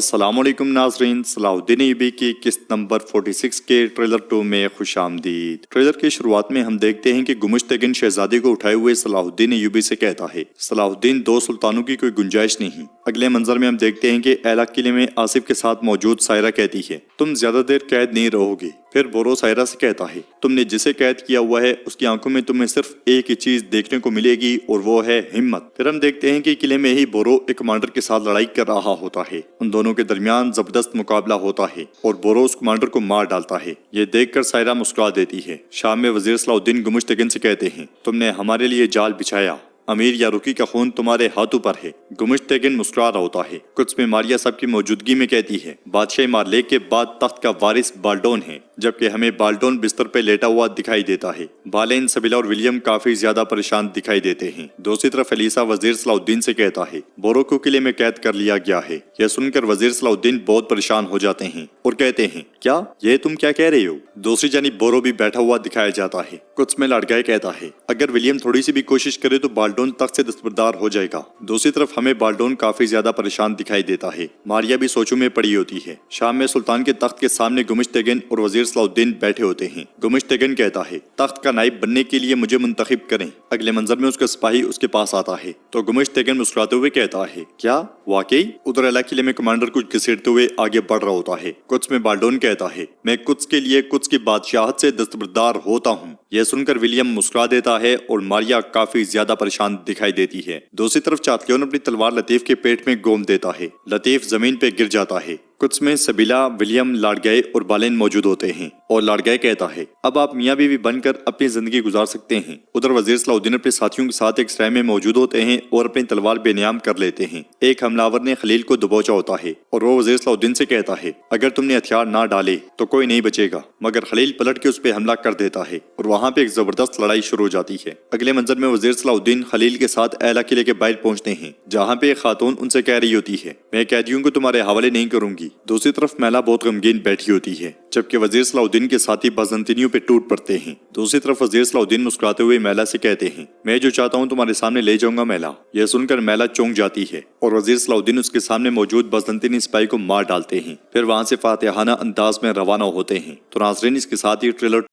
अस्सलाम वालेकुम नाज़रीन, सलाहुद्दीन ऐयूबी की किस्त नंबर 46 के ट्रेलर 2 में खुश आमदीद। ट्रेलर की शुरुआत में हम देखते हैं कि गुमुश्तगिन शहजादी को उठाए हुए सलाहुद्दीन ऐयूबी से कहता है, सलाहुद्दीन, दो सुल्तानों की कोई गुंजाइश नहीं। अगले मंजर में हम देखते हैं कि एला किले में आसिफ के साथ मौजूद सायरा कहती है, तुम ज्यादा देर कैद नहीं रहोगे। फिर बोरो सायरा से कहता है, तुमने जिसे कैद किया हुआ है उसकी आंखों में तुम्हें सिर्फ एक ही चीज देखने को मिलेगी और वो है हिम्मत। फिर हम देखते हैं कि किले में ही बोरो एक कमांडर के साथ लड़ाई कर रहा होता है। उन दोनों के दरमियान जबरदस्त मुकाबला होता है और बोरो उस कमांडर को मार डालता है। ये देखकर सायरा मुस्कुरा देती है। शाम में वजीर सलाहुद्दीन गुमुश्तगिन से कहते हैं, तुमने हमारे लिए जाल बिछाया, अमीर या रुकी का खून तुम्हारे हाथों पर है। गुमुश्तगिन मुस्कुरा रहा होता है। कुछ में मारिया सबकी मौजूदगी में कहती है, बादशाह मारले के बाद तख्त का वारिस बाल्डोन है, जबकि हमें बाल्डोन बिस्तर पे लेटा हुआ दिखाई देता है। बालेन, सबीला और विलियम काफी ज्यादा परेशान दिखाई देते हैं। दूसरी तरफ एलिसा वजीर सलाहुद्दीन से कहता है, बोरो को किले में कैद कर लिया गया है। यह सुनकर वजीर सलाहुद्दीन बहुत परेशान हो जाते हैं और कहते हैं, क्या ये तुम क्या कह रहे हो? दूसरी जानिब बोरो भी बैठा हुआ दिखाया जाता है। कुछ में लड़काई कहता है, अगर विलियम थोड़ी सी भी कोशिश करे तो बाल्डोन तख्त से दस्तबरदार हो जाएगा। दूसरी तरफ हमें बाल्डोन काफी ज्यादा परेशान दिखाई देता है। मारिया भी सोचों में पड़ी होती है। शाम में सुल्तान के तख्त के सामने गुमुश्तगिन और वजीर सलाहुद्दीन बैठे होते हैं। गुमुश्तगिन कहता है, तख्त का नाइब बनने के लिए मुझे मुंतखब करें। अगले मंजर में उसका सिपाही उसके पास आता है तो गुमुश्तगिन मुस्कुराते हुए कहता है, क्या वाकई? उधर एला किले में कमांडर कुछ घसीटते हुए आगे बढ़ रहा होता है। कुछ में बाल्डोन कहता है, मैं कुछ के लिए कुछ की बादशाहत से दस्तबरदार होता हूँ। यह सुनकर विलियम मुस्कुरा देता है और मारिया काफी ज्यादा परेशान दिखाई देती है। दूसरी तरफ चातलियोन अपनी तलवार लतीफ के पेट में गोम देता है। लतीफ जमीन पे गिर जाता है। कुछ में सबीला, विलियम, लाडगए और बालेन मौजूद होते हैं और लाडगए कहता है, अब आप मियाँ बीवी बनकर अपनी जिंदगी गुजार सकते हैं। उधर वजीर सलाहुद्दीन अपने साथियों के साथ एक सराय में मौजूद होते हैं और अपनी तलवार बेनियाम कर लेते हैं। एक हमलावर ने खलील को दबोचा होता है और वो वजीर सलाहुद्दीन से कहता है, अगर तुमने हथियार ना डाले तो कोई नहीं बचेगा। मगर खलील पलट के उस पर हमला कर देता है और वहाँ पे एक जबरदस्त लड़ाई शुरू हो जाती है। अगले मंजर में वजीर सलाहुद्दीन खलील के साथ एला किले के बाहर पहुंचते हैं, जहाँ पे एक खातून उनसे कह रही होती है, मैं कैदियों को तुम्हारे हवाले नहीं करूंगी। दूसरी तरफ मैला बहुत गमगीन बैठी होती है, जबकि वजीर सलाहुद्दीन के साथी बाज़ंतीनियों पे टूट पड़ते हैं। दूसरी तरफ वजीर सलाहुद्दीन मुस्कुराते हुए मैला से कहते हैं, मैं जो चाहता हूँ तुम्हारे सामने ले जाऊंगा मैला। यह सुनकर मैला चौंक जाती है और वजीर सलाहुद्दीन उसके सामने मौजूद बाज़ंतीनी सिपाही को मार डालते हैं। फिर वहाँ से फातिहाना अंदाज में रवाना होते हैं। तो नाज़रीन, इसके साथ ही ट्रेलर